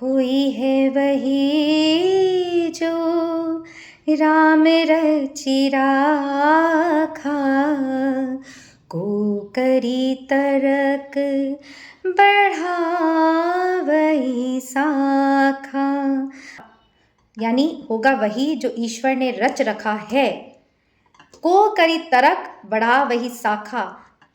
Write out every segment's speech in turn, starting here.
हुई है वही जो राम रचि राखा, को करी तरक बढ़ावई साखा। यानी होगा वही जो ईश्वर ने रच रखा है। को करी तरक बढ़ा वही शाखा,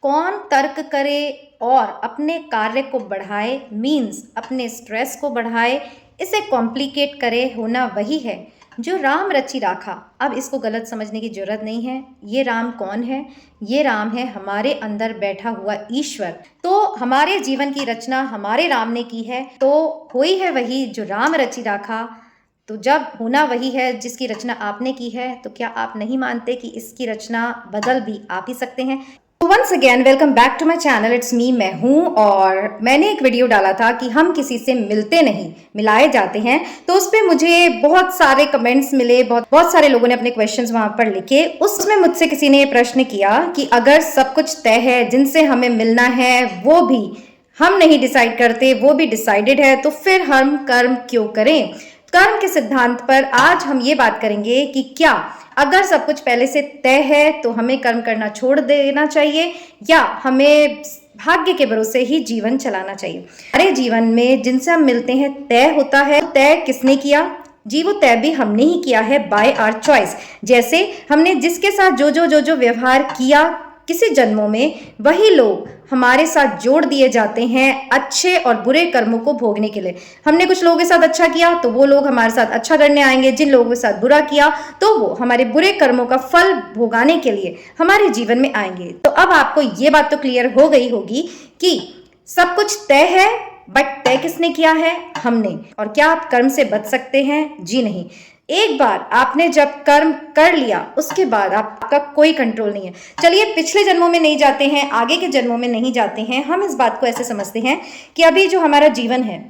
कौन तर्क करे और अपने कार्य को बढ़ाए, मीन्स अपने स्ट्रेस को बढ़ाए, इसे कॉम्प्लिकेट करे, होना वही है जो राम रचि राखा। अब इसको गलत समझने की जरूरत नहीं है। ये राम कौन है? ये राम है हमारे अंदर बैठा हुआ ईश्वर। तो हमारे जीवन की रचना हमारे राम ने की है, तो हुई है वही जो राम रचि राखा। तो जब होना वही है जिसकी रचना आपने की है, तो क्या आप नहीं मानते कि इसकी रचना बदल भी आप ही सकते हैं? तो once again welcome back to my channel, it's me, मैं हूँ। और मैंने एक वीडियो डाला था कि हम किसी से मिलते नहीं, मिलाए जाते हैं। तो उस पर मुझे बहुत सारे कमेंट्स मिले, बहुत सारे लोगों ने अपने क्वेश्चंस वहां पर लिखे। उसमें मुझसे किसी ने ये प्रश्न किया कि अगर सब कुछ तय है, जिनसे हमें मिलना है वो भी हम नहीं डिसाइड करते, वो भी डिसाइडेड है, तो फिर हम कर्म क्यों करें? कर्म के सिद्धांत पर आज हम ये बात करेंगे कि क्या अगर सब कुछ पहले से तय है तो हमें कर्म करना छोड़ देना चाहिए, या हमें भाग्य के भरोसे ही जीवन चलाना चाहिए। हमारे जीवन में जिनसे हम मिलते हैं तय होता है। तय किसने किया जी? वो तय भी हमने ही किया है, बाय आवर चॉइस। जैसे हमने जिसके साथ जो व्यवहार किया किसी जन्मों में, वही लोग हमारे साथ जोड़ दिए जाते हैं अच्छे और बुरे कर्मों को भोगने के लिए। हमने कुछ लोगों के साथ अच्छा किया तो वो लोग हमारे साथ अच्छा करने आएंगे, जिन लोगों के साथ बुरा किया तो वो हमारे बुरे कर्मों का फल भोगाने के लिए हमारे जीवन में आएंगे। तो अब आपको ये बात तो क्लियर हो गई होगी कि सब कुछ तय है, बट तय किसने किया है? हमने। और क्या आप कर्म से बच सकते हैं? जी नहीं। एक बार आपने जब कर्म कर लिया उसके बाद आपका कोई कंट्रोल नहीं है। चलिए पिछले जन्मों में नहीं जाते हैं, आगे के जन्मों में नहीं जाते हैं। हम इस बात को ऐसे समझते हैं कि अभी जो हमारा जीवन है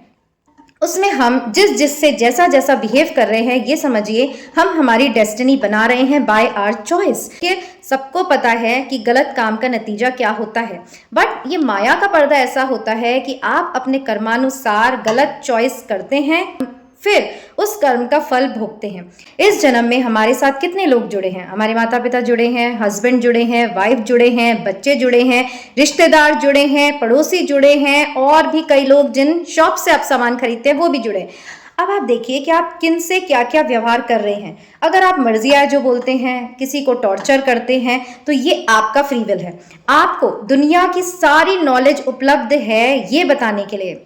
उसमें हम जिससे जैसा बिहेव कर रहे हैं, ये समझिए हम हमारी डेस्टिनी बना रहे हैं बाय आवर चॉइस। ये सबको पता है कि गलत काम का नतीजा क्या होता है, बट ये माया का पर्दा ऐसा होता है कि आप अपने कर्मानुसार गलत चॉइस करते हैं, फिर उस कर्म का फल भोगते हैं। इस जन्म में हमारे साथ कितने लोग जुड़े हैं? हमारे माता पिता जुड़े हैं, हस्बैंड जुड़े हैं, वाइफ जुड़े हैं, बच्चे जुड़े हैं, रिश्तेदार जुड़े हैं, पड़ोसी जुड़े हैं, और भी कई लोग जिन शॉप से आप सामान खरीदते हैं वो भी जुड़े हैं। अब आप देखिए कि आप किन से क्या क्या व्यवहार कर रहे हैं। अगर आप मर्जी आए जो बोलते हैं, किसी को टॉर्चर करते हैं, तो ये आपका फ्री विल है। आपको दुनिया की सारी नॉलेज उपलब्ध है ये बताने के लिए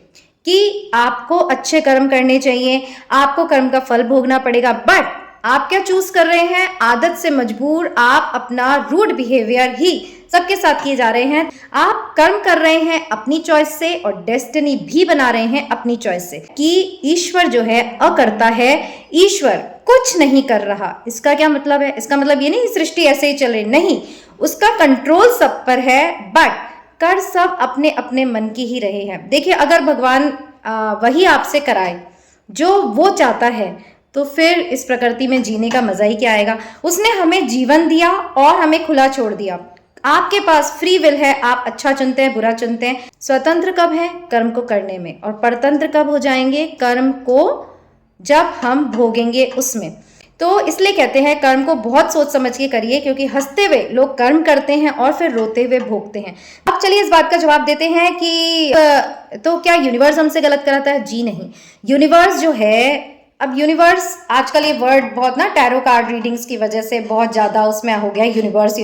कि आपको अच्छे कर्म करने चाहिए, आपको कर्म का फल भोगना पड़ेगा, बट आप क्या चूज कर रहे हैं? आदत से मजबूर आप अपना रूड बिहेवियर ही सबके साथ किए जा रहे हैं। आप कर्म कर रहे हैं अपनी चॉइस से और डेस्टिनी भी बना रहे हैं अपनी चॉइस से। कि ईश्वर जो है अकर्ता है, ईश्वर कुछ नहीं कर रहा। इसका क्या मतलब है? इसका मतलब ये नहीं सृष्टि ऐसे ही चल रही, नहीं, उसका कंट्रोल सब पर है, बट कर सब अपने अपने मन की ही रहे हैं। देखिए अगर भगवान वही आपसे कराए जो वो चाहता है, तो फिर इस प्रकृति में जीने का मजा ही क्या आएगा? उसने हमें जीवन दिया और हमें खुला छोड़ दिया। आपके पास फ्री विल है, आप अच्छा चुनते हैं, बुरा चुनते हैं। स्वतंत्र कब है? कर्म को करने में। और परतंत्र कब हो जाएंगे? कर्म को जब हम भोगेंगे उसमें। तो इसलिए कहते हैं कर्म को बहुत सोच समझ के करिए, क्योंकि हंसते हुए लोग कर्म करते हैं और फिर रोते हुए भोगते हैं। अब चलिए इस बात का जवाब देते हैं कि तो क्या यूनिवर्स हमसे गलत कराता है? जी नहीं। यूनिवर्स जो है, अब यूनिवर्स आजकल ये वर्ड बहुत ना टैरो कार्ड रीडिंग्स की वजह से बहुत ज्यादा उसमें हो गया यूनिवर्स।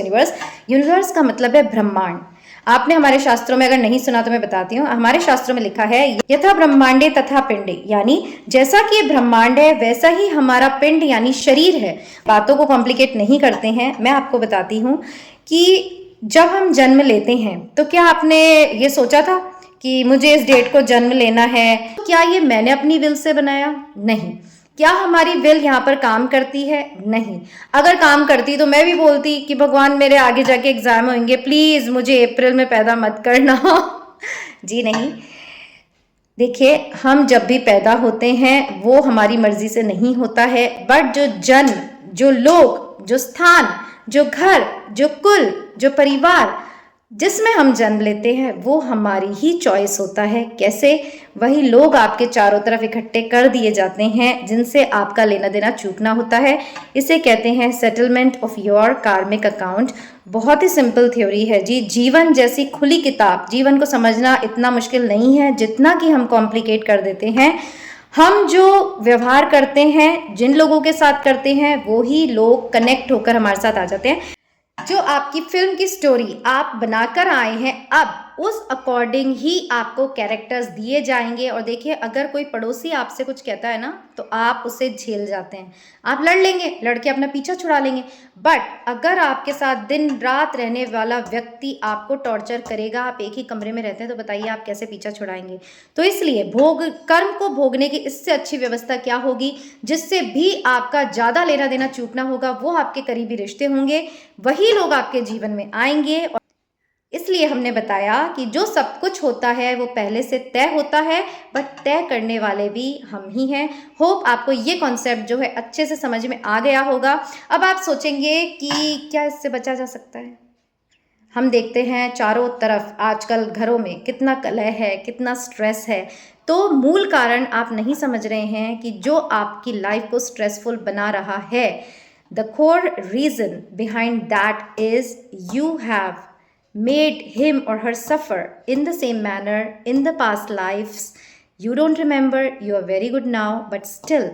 यूनिवर्स का मतलब है ब्रह्मांड। आपने हमारे शास्त्रों में अगर नहीं सुना तो मैं बताती हूँ। हमारे शास्त्रों में लिखा है यथा ब्रह्मांडे तथा पिंडे, यानी जैसा कि ये ब्रह्मांड है वैसा ही हमारा पिंड यानी शरीर है। बातों को कॉम्प्लिकेट नहीं करते हैं, मैं आपको बताती हूँ कि जब हम जन्म लेते हैं तो क्या आपने ये सोचा था कि मुझे इस डेट को जन्म लेना है? क्या ये मैंने अपनी विल से बनाया? नहीं। क्या हमारी विल यहाँ पर काम करती है? नहीं। अगर काम करती तो मैं भी बोलती कि भगवान मेरे आगे जाके एग्जाम होंगे, प्लीज मुझे अप्रैल में पैदा मत करना। जी नहीं। देखिए हम जब भी पैदा होते हैं वो हमारी मर्जी से नहीं होता है, बट जो जन्म, जो लोग, जो स्थान, जो घर, जो कुल, जो परिवार, जिसमें हम जन्म लेते हैं वो हमारी ही चॉइस होता है। कैसे? वही लोग आपके चारों तरफ इकट्ठे कर दिए जाते हैं जिनसे आपका लेना देना चूकना होता है। इसे कहते हैं सेटलमेंट ऑफ योर कार्मिक अकाउंट। बहुत ही सिंपल थ्योरी है जी। जीवन जैसी खुली किताब, जीवन को समझना इतना मुश्किल नहीं है जितना कि हम कॉम्प्लिकेट कर देते हैं। हम जो व्यवहार करते हैं, जिन लोगों के साथ करते हैं, वो ही लोग कनेक्ट होकर हमारे साथ आ जाते हैं। जो आपकी फिल्म की स्टोरी आप बनाकर आए हैं, अब उस अकॉर्डिंग ही आपको कैरेक्टर्स दिए जाएंगे। और देखिए, अगर कोई पड़ोसी आपसे कुछ कहता है ना, तो आप उसे झेल जाते हैं, आप लड़ लेंगे, लड़के अपना पीछा छुड़ा लेंगे। बट अगर आपके साथ दिन रात रहने वाला व्यक्ति आपको टॉर्चर करेगा, आप एक ही कमरे में रहते हैं, तो बताइए आप कैसे पीछा छुड़ाएंगे? तो इसलिए कर्म को भोगने की इससे अच्छी व्यवस्था क्या होगी? जिससे भी आपका ज़्यादा लेना देना चूकना होगा, वो आपके करीबी रिश्ते होंगे, वही लोग आपके जीवन में आएंगे। और इसलिए हमने बताया कि जो सब कुछ होता है वो पहले से तय होता है, बट तय करने वाले भी हम ही हैं। होप आपको ये कॉन्सेप्ट जो है अच्छे से समझ में आ गया होगा। अब आप सोचेंगे कि क्या इससे बचा जा सकता है? हम देखते हैं चारों तरफ आजकल घरों में कितना कलह है, कितना स्ट्रेस है। तो मूल कारण आप नहीं समझ रहे हैं कि जो आपकी लाइफ को स्ट्रेसफुल बना रहा है, the core reason behind that is you have made him or her suffer in the same manner in the past lives. You don't remember, you are very good now, but still,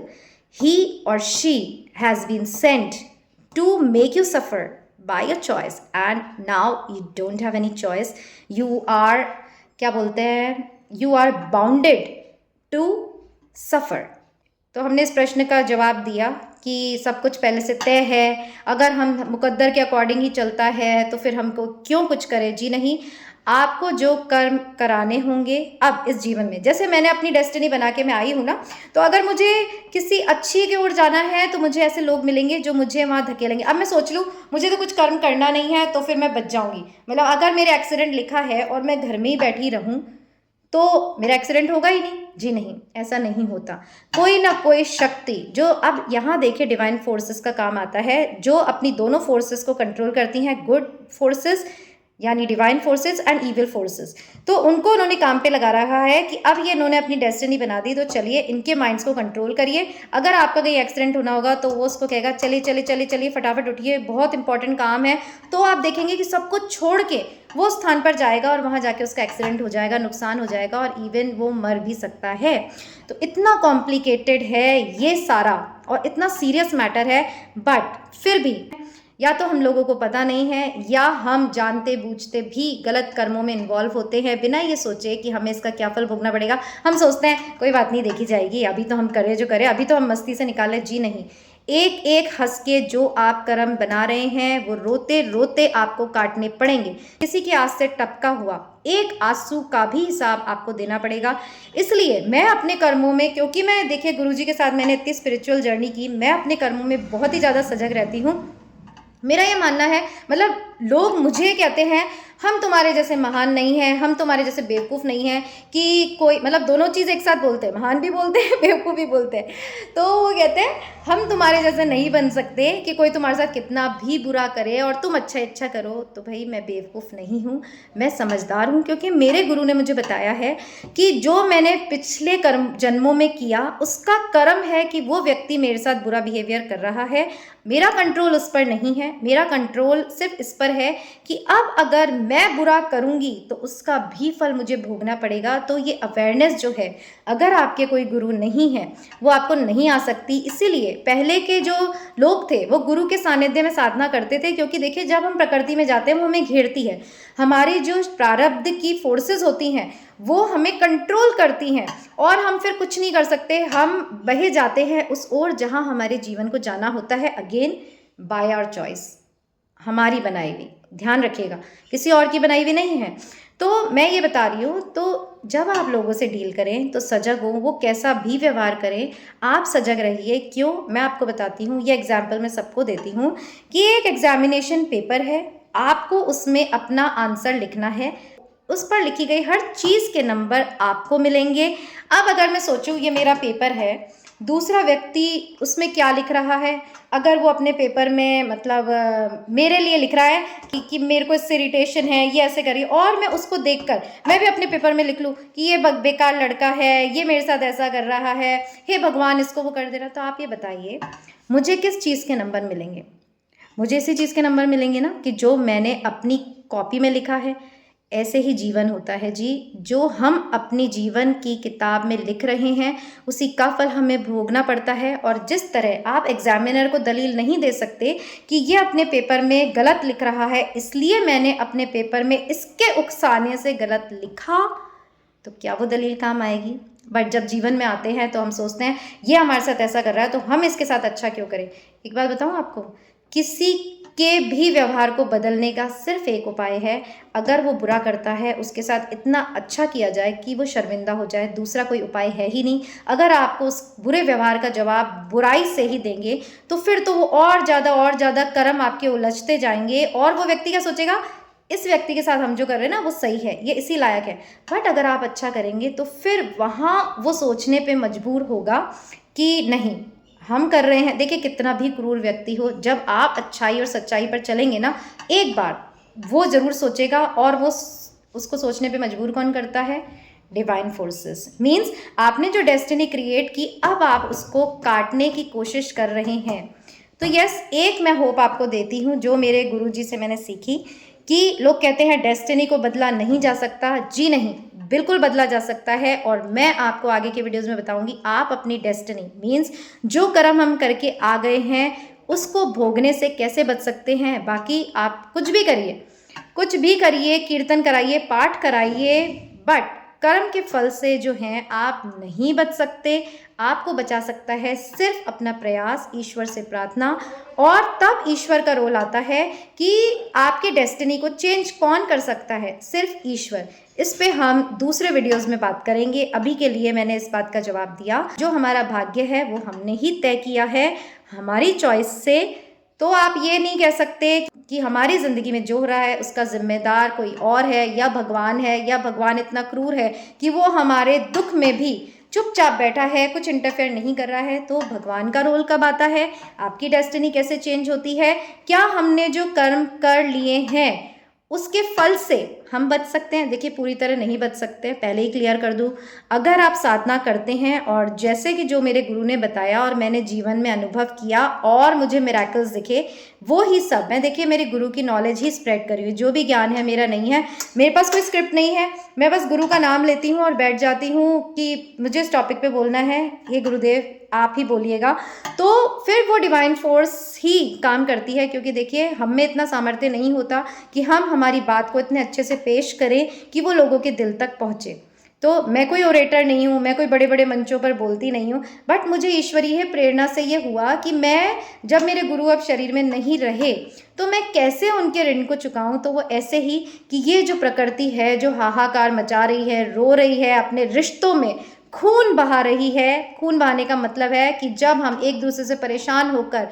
he or she has been sent to make you suffer by your choice, and now you don't have any choice. You are, क्या बोलते हैं, you are bounded to suffer. तो हमने इस प्रश्न का जवाब दिया कि सब कुछ पहले से तय है। अगर हम मुकद्दर के अकॉर्डिंग ही चलता है तो फिर हमको क्यों कुछ करें? जी नहीं, आपको जो कर्म कराने होंगे अब इस जीवन में। जैसे मैंने अपनी डेस्टिनी बना के मैं आई हूँ ना, तो अगर मुझे किसी अच्छी की ओर जाना है तो मुझे ऐसे लोग मिलेंगे जो मुझे वहाँ धकेलेंगे। अब मैं सोच लूँ मुझे तो कुछ कर्म करना नहीं है तो फिर मैं बच जाऊँगी। मतलब अगर मेरे एक्सीडेंट लिखा है और मैं घर में ही बैठी रहूँ तो मेरा एक्सीडेंट होगा ही नहीं। जी नहीं, ऐसा नहीं होता। कोई ना कोई शक्ति जो, अब यहाँ देखिए, डिवाइन फोर्सेस का काम आता है, जो अपनी दोनों फोर्सेस को कंट्रोल करती हैं, गुड फोर्सेस यानी divine forces and evil forces. तो उनको उन्होंने काम पे लगा रखा है कि अब ये इन्होंने अपनी डेस्टिनी बना दी, तो चलिए इनके माइंड्स को कंट्रोल करिए। अगर आपका कहीं एक्सीडेंट होना होगा तो वो उसको कहेगा चलिए चलिए चलिए चलिए फटाफट उठिए, बहुत इंपॉर्टेंट काम है। तो आप देखेंगे कि सब कुछ छोड़ के वो स्थान पर जाएगा और वहाँ जाके उसका एक्सीडेंट हो जाएगा, नुकसान हो जाएगा और इवन वो मर भी सकता है। तो इतना कॉम्प्लिकेटेड है ये सारा और इतना सीरियस मैटर है, बट फिर भी या तो हम लोगों को पता नहीं है या हम जानते बूझते भी गलत कर्मों में इन्वॉल्व होते हैं बिना ये सोचे कि हमें इसका क्या फल भोगना पड़ेगा। हम सोचते हैं कोई बात नहीं, देखी जाएगी, अभी तो हम करें जो करें, अभी तो हम मस्ती से निकालें। जी नहीं, एक एक हंस के जो आप कर्म बना रहे हैं वो रोते रोते आपको काटने पड़ेंगे। किसी की आस से टपका हुआ एक आंसू का भी हिसाब आपको देना पड़ेगा। इसलिए मैं अपने कर्मों में, क्योंकि मैं देखिए गुरुजी के साथ मैंने इतनी स्पिरिचुअल जर्नी की, मैं अपने कर्मों में बहुत ही ज़्यादा सजग रहती हूँ। मेरा ये मानना है, मतलब लोग मुझे कहते हैं हम तुम्हारे जैसे महान नहीं हैं, हम तुम्हारे जैसे बेवकूफ़ नहीं हैं, कि कोई, मतलब दोनों चीज़ एक साथ बोलते हैं, महान भी बोलते हैं बेवकूफ़ भी बोलते हैं। तो वो कहते हैं हम तुम्हारे जैसे नहीं बन सकते, कि कोई तुम्हारे साथ कितना भी बुरा करे और तुम अच्छा करो। तो भाई मैं बेवकूफ़ नहीं हूँ, मैं समझदार हूँ, क्योंकि मेरे गुरु ने मुझे बताया है कि जो मैंने पिछले जन्मों में किया उसका कर्म है कि वो व्यक्ति मेरे साथ बुरा बिहेवियर कर रहा है। मेरा कंट्रोल उस पर नहीं है, मेरा कंट्रोल सिर्फ इस पर है कि अब अगर मैं बुरा करूंगी तो उसका भी फल मुझे भोगना पड़ेगा। तो ये अवेयरनेस जो है, अगर आपके कोई गुरु नहीं है वो आपको नहीं आ सकती। इसीलिए पहले के जो लोग थे वो गुरु के सानिध्य में साधना करते थे, क्योंकि देखिए जब हम प्रकृति में जाते हैं वो हमें घेरती है, हमारी जो प्रारब्ध की फोर्सेस होती हैं वो हमें कंट्रोल करती हैं और हम फिर कुछ नहीं कर सकते। हम बहे जाते हैं उस ओर जहां हमारे जीवन को जाना होता है, अगेन बाय आवर चॉइस, हमारी बनाई हुई। ध्यान रखिएगा, किसी और की बनाई हुई नहीं है। तो मैं ये बता रही हूँ, तो जब आप लोगों से डील करें तो सजग हो, वो कैसा भी व्यवहार करें आप सजग रहिए। क्यों? मैं आपको बताती हूँ, ये एग्जाम्पल मैं सबको देती हूँ कि एक एग्जामिनेशन पेपर है, आपको उसमें अपना आंसर लिखना है, उस पर लिखी गई हर चीज़ के नंबर आपको मिलेंगे। अब अगर मैं सोचूं ये मेरा पेपर है दूसरा व्यक्ति उसमें क्या लिख रहा है। अगर वो अपने पेपर में मतलब मेरे लिए लिख रहा है कि मेरे को इससे इरिटेशन है, ये ऐसे करिए, और मैं उसको देखकर मैं भी अपने पेपर में लिख लूँ कि ये बेकार लड़का है, ये मेरे साथ ऐसा कर रहा है, हे भगवान इसको वो कर दे रहा, तो आप ये बताइए मुझे किस चीज़ के नंबर मिलेंगे? मुझे इसी चीज़ के नंबर मिलेंगे ना कि जो मैंने अपनी कॉपी में लिखा है। ऐसे ही जीवन होता है जी, जो हम अपनी जीवन की किताब में लिख रहे हैं उसी का फल हमें भोगना पड़ता है। और जिस तरह आप एग्जामिनर को दलील नहीं दे सकते कि ये अपने पेपर में गलत लिख रहा है इसलिए मैंने अपने पेपर में इसके उकसाने से गलत लिखा, तो क्या वो दलील काम आएगी? बट जब जीवन में आते हैं तो हम सोचते हैं ये हमारे साथ ऐसा कर रहा है तो हम इसके साथ अच्छा क्यों करें। एक बात बताऊं आपको, किसी के भी व्यवहार को बदलने का सिर्फ एक उपाय है, अगर वो बुरा करता है उसके साथ इतना अच्छा किया जाए कि वो शर्मिंदा हो जाए, दूसरा कोई उपाय है ही नहीं। अगर आपको उस बुरे व्यवहार का जवाब बुराई से ही देंगे तो फिर तो वो और ज़्यादा कर्म आपके उलझते जाएंगे और वो व्यक्ति क्या सोचेगा, इस व्यक्ति के साथ हम जो कर रहे हैं ना वो सही है, ये इसी लायक है। बट अगर आप अच्छा करेंगे तो फिर वहाँ वो सोचने पे मजबूर होगा कि नहीं हम कर रहे हैं। देखिए कितना भी क्रूर व्यक्ति हो, जब आप अच्छाई और सच्चाई पर चलेंगे ना एक बार वो ज़रूर सोचेगा, और वो उसको सोचने पे मजबूर कौन करता है? Divine forces. मीन्स आपने जो डेस्टिनी क्रिएट की अब आप उसको काटने की कोशिश कर रहे हैं। तो यस, एक मैं होप आपको देती हूँ जो मेरे गुरुजी से मैंने सीखी कि लोग कहते हैं डेस्टिनी को बदला नहीं जा सकता। जी नहीं, बिल्कुल बदला जा सकता है। और मैं आपको आगे के वीडियोस में बताऊंगी आप अपनी डेस्टिनी मीन्स जो कर्म हम करके आ गए हैं उसको भोगने से कैसे बच सकते हैं। बाकी आप कुछ भी करिए, कुछ भी करिए, कीर्तन कराइए, पाठ कराइए, बट कर्म के फल से जो हैं आप नहीं बच सकते। आपको बचा सकता है सिर्फ अपना प्रयास, ईश्वर से प्रार्थना, और तब ईश्वर का रोल आता है कि आपके डेस्टिनी को चेंज कौन कर सकता है? सिर्फ ईश्वर। इस पे हम दूसरे वीडियोस में बात करेंगे। अभी के लिए मैंने इस बात का जवाब दिया, जो हमारा भाग्य है वो हमने ही तय किया है हमारी चॉइस से। तो आप ये नहीं कह सकते कि हमारी ज़िंदगी में जो हो रहा है उसका जिम्मेदार कोई और है, या भगवान है, या भगवान इतना क्रूर है कि वो हमारे दुख में भी चुपचाप बैठा है, कुछ इंटरफेयर नहीं कर रहा है। तो भगवान का रोल कब आता है? आपकी डेस्टिनी कैसे चेंज होती है? क्या हमने जो कर्म कर लिए हैं उसके फल से हम बच सकते हैं? देखिए पूरी तरह नहीं बच सकते, पहले ही क्लियर कर दूं। अगर आप साधना करते हैं और जैसे कि जो मेरे गुरु ने बताया और मैंने जीवन में अनुभव किया और मुझे मिरेकल्स दिखे, वो ही सब मैं देखिए मेरे गुरु की नॉलेज ही स्प्रेड करी हुई। जो भी ज्ञान है मेरा नहीं है, मेरे पास कोई स्क्रिप्ट नहीं है, मैं बस गुरु का नाम लेती हूँ और बैठ जाती हूँ कि मुझे इस टॉपिक पे बोलना है, ये गुरुदेव आप ही बोलिएगा। तो फिर वो डिवाइन फोर्स ही काम करती है, क्योंकि देखिए हम में इतना सामर्थ्य नहीं होता कि हम हमारी बात को इतने अच्छे से पेश करें कि वो लोगों के दिल तक पहुँचे। तो मैं कोई ओरेटर नहीं हूँ, मैं कोई बड़े बड़े मंचों पर बोलती नहीं हूँ, बट मुझे ईश्वरीय प्रेरणा से ये हुआ कि मैं जब मेरे गुरु अब शरीर में नहीं रहे तो मैं कैसे उनके ऋण को चुकाऊं। तो वो ऐसे ही कि ये जो प्रकृति है जो हाहाकार मचा रही है, रो रही है, अपने रिश्तों में खून बहा रही है। खून बहाने का मतलब है कि जब हम एक दूसरे से परेशान होकर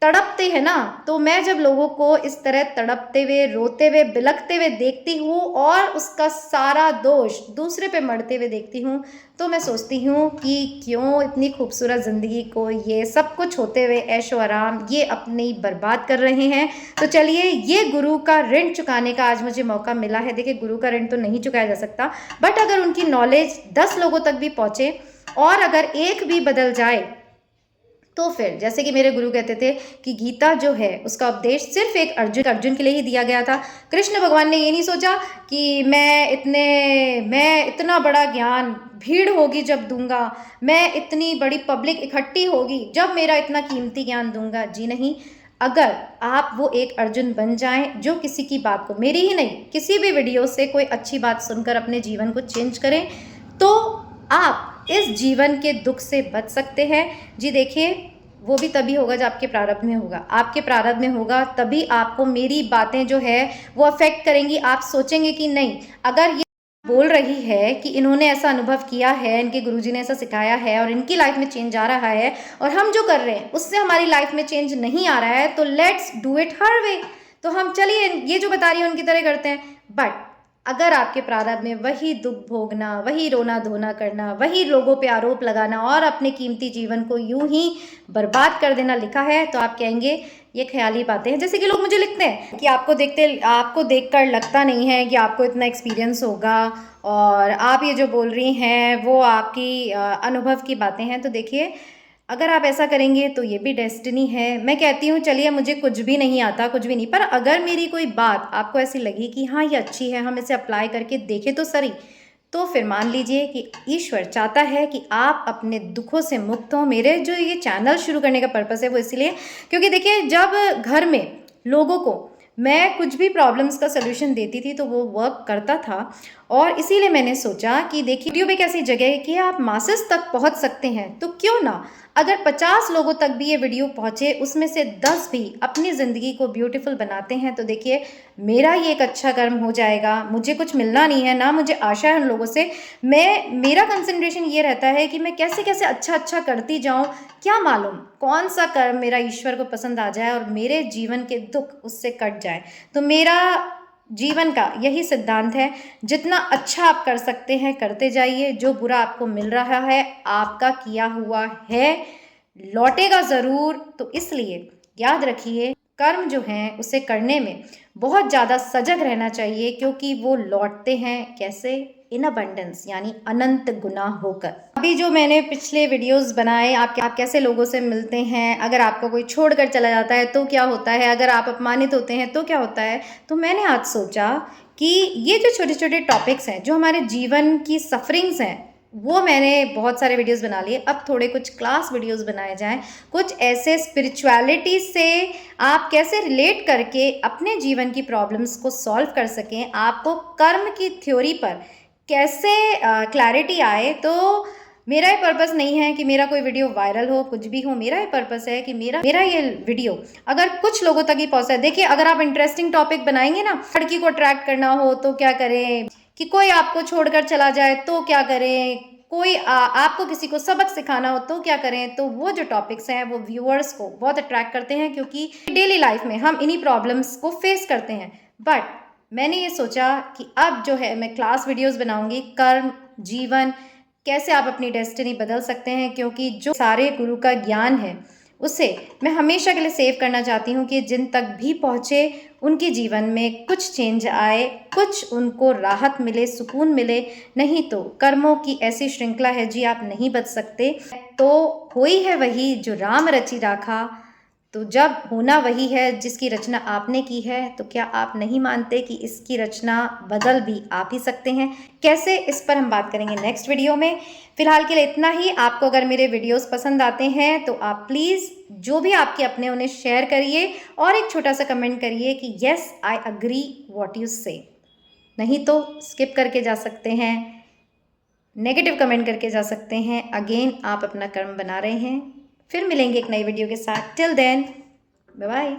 तड़पते हैं ना, तो मैं जब लोगों को इस तरह तड़पते हुए, रोते हुए, बिलखते हुए देखती हूँ और उसका सारा दोष दूसरे पे मढ़ते हुए देखती हूँ, तो मैं सोचती हूँ कि क्यों इतनी खूबसूरत ज़िंदगी को ये सब कुछ होते हुए ऐशो आराम ये अपनी बर्बाद कर रहे हैं। तो चलिए, ये गुरु का ऋण चुकाने का आज मुझे मौका मिला है। देखिए गुरु का ऋण तो नहीं चुकाया जा सकता, बट अगर उनकी नॉलेज 10 लोगों तक भी पहुँचे और अगर एक भी बदल जाए तो फिर जैसे कि मेरे गुरु कहते थे कि गीता जो है उसका उपदेश सिर्फ एक अर्जुन के लिए ही दिया गया था। कृष्ण भगवान ने ये नहीं सोचा कि मैं इतना बड़ा ज्ञान भीड़ होगी जब दूंगा, मैं इतनी बड़ी पब्लिक इकट्ठी होगी जब मेरा इतना कीमती ज्ञान दूंगा। जी नहीं, अगर आप वो एक अर्जुन बन जाएं जो किसी की बात को, मेरी ही नहीं किसी भी वीडियो से कोई अच्छी बात सुनकर अपने जीवन को चेंज करें, तो आप इस जीवन के दुख से बच सकते हैं। जी देखिए, वो भी तभी होगा जब आपके प्रारब्ध में होगा। आपके प्रारब्ध में होगा तभी आपको मेरी बातें जो है वो अफेक्ट करेंगी। आप सोचेंगे कि नहीं, अगर ये बोल रही है कि इन्होंने ऐसा अनुभव किया है, इनके गुरुजी ने ऐसा सिखाया है और इनकी लाइफ में चेंज आ रहा है और हम जो कर रहे हैं उससे हमारी लाइफ में चेंज नहीं आ रहा है, तो लेट्स डू इट हर वे। तो हम चलिए ये जो बता रही है उनकी तरह करते हैं। बट अगर आपके प्रारब्ध में वही दुख भोगना, वही रोना धोना करना, वही लोगों पे आरोप लगाना और अपने कीमती जीवन को यूं ही बर्बाद कर देना लिखा है, तो आप कहेंगे ये ख्याली बातें हैं। जैसे कि लोग मुझे लिखते हैं कि आपको देखकर लगता नहीं है कि आपको इतना एक्सपीरियंस होगा और आप ये जो बोल रही हैं वो आपकी अनुभव की बातें हैं। तो देखिए, अगर आप ऐसा करेंगे तो ये भी डेस्टिनी है। मैं कहती हूँ चलिए मुझे कुछ भी नहीं आता, कुछ भी नहीं, पर अगर मेरी कोई बात आपको ऐसी लगी कि हाँ ये अच्छी है, हम इसे अप्लाई करके देखें तो सही, तो फिर मान लीजिए कि ईश्वर चाहता है कि आप अपने दुखों से मुक्त हो। मेरे जो ये चैनल शुरू करने का पर्पस है वो इसलिए, क्योंकि देखिए जब घर में लोगों को मैं कुछ भी प्रॉब्लम्स का सलूशन देती थी तो वो वर्क करता था, और इसीलिए मैंने सोचा कि देखिए यूट्यूब एक ऐसी जगह है कि आप मासेस तक पहुंच सकते हैं, तो क्यों ना अगर 50 लोगों तक भी ये वीडियो पहुंचे, उसमें से 10 भी अपनी ज़िंदगी को ब्यूटीफुल बनाते हैं, तो देखिए मेरा ये एक अच्छा कर्म हो जाएगा। मुझे कुछ मिलना नहीं है, ना मुझे आशा है उन लोगों से। मेरा कंसंट्रेशन ये रहता है कि मैं कैसे कैसे अच्छा करती जाऊँ, क्या मालूम कौन सा कर्म मेरा ईश्वर को पसंद आ जाए और मेरे जीवन के दुख उससे कट जाए। तो मेरा जीवन का यही सिद्धांत है, जितना अच्छा आप कर सकते हैं करते जाइए। जो बुरा आपको मिल रहा है आपका किया हुआ है, लौटेगा ज़रूर। तो इसलिए याद रखिए, कर्म जो हैं उसे करने में बहुत ज़्यादा सजग रहना चाहिए, क्योंकि वो लौटते हैं कैसे, इन अबंडेंस, यानी अनंत गुना होकर। अभी जो मैंने पिछले वीडियोस बनाए, आप कैसे लोगों से मिलते हैं, अगर आपको कोई छोड़कर चला जाता है तो क्या होता है, अगर आप अपमानित होते हैं तो क्या होता है, तो मैंने आज सोचा कि ये जो छोटे छोटे टॉपिक्स हैं, जो हमारे जीवन की सफरिंग्स हैं, वो मैंने बहुत सारे वीडियोस बना लिए। अब थोड़े कुछ क्लास वीडियोस बनाए जाएं, कुछ ऐसे स्पिरिचुअलिटी से आप कैसे रिलेट करके अपने जीवन की प्रॉब्लम्स को सॉल्व कर सकें, आपको कर्म की थ्योरी पर कैसे क्लैरिटी आए। तो मेरा ये पर्पस नहीं है कि मेरा कोई वीडियो वायरल हो, कुछ भी हो। मेरा ये पर्पस है कि मेरा ये वीडियो अगर कुछ लोगों तक ही पहुंचे। देखिए, अगर आप इंटरेस्टिंग टॉपिक बनाएंगे ना, लड़की को अट्रैक्ट करना हो तो क्या करें, कि कोई आपको छोड़कर चला जाए तो क्या करें, कोई आपको किसी को सबक सिखाना हो तो क्या करें, तो वो जो टॉपिक्स हैं वो व्यूअर्स को बहुत अट्रैक्ट करते हैं, क्योंकि डेली लाइफ में हम इन्हीं प्रॉब्लम्स को फेस करते हैं। बट मैंने ये सोचा कि अब जो है मैं क्लास वीडियोस बनाऊंगी, कर्म, जीवन, कैसे आप अपनी डेस्टिनी बदल सकते हैं, क्योंकि जो सारे गुरु का ज्ञान है उसे मैं हमेशा के लिए सेव करना चाहती हूँ, कि जिन तक भी पहुँचे उनके जीवन में कुछ चेंज आए, कुछ उनको राहत मिले, सुकून मिले। नहीं तो कर्मों की ऐसी श्रृंखला है जी, आप नहीं बच सकते। तो हुई है वही जो राम रचि राखा, तो जब होना वही है जिसकी रचना आपने की है, तो क्या आप नहीं मानते कि इसकी रचना बदल भी आप ही सकते हैं? कैसे, इस पर हम बात करेंगे नेक्स्ट वीडियो में। फिलहाल के लिए इतना ही। आपको अगर मेरे वीडियोस पसंद आते हैं तो आप प्लीज़ जो भी आपके अपने उन्हें शेयर करिए, और एक छोटा सा कमेंट करिए कि yes I agree what you से। नहीं तो स्किप करके जा सकते हैं, नेगेटिव कमेंट करके जा सकते हैं। अगेन आप अपना कर्म बना रहे हैं। फिर मिलेंगे एक नई वीडियो के साथ। Till then, bye bye.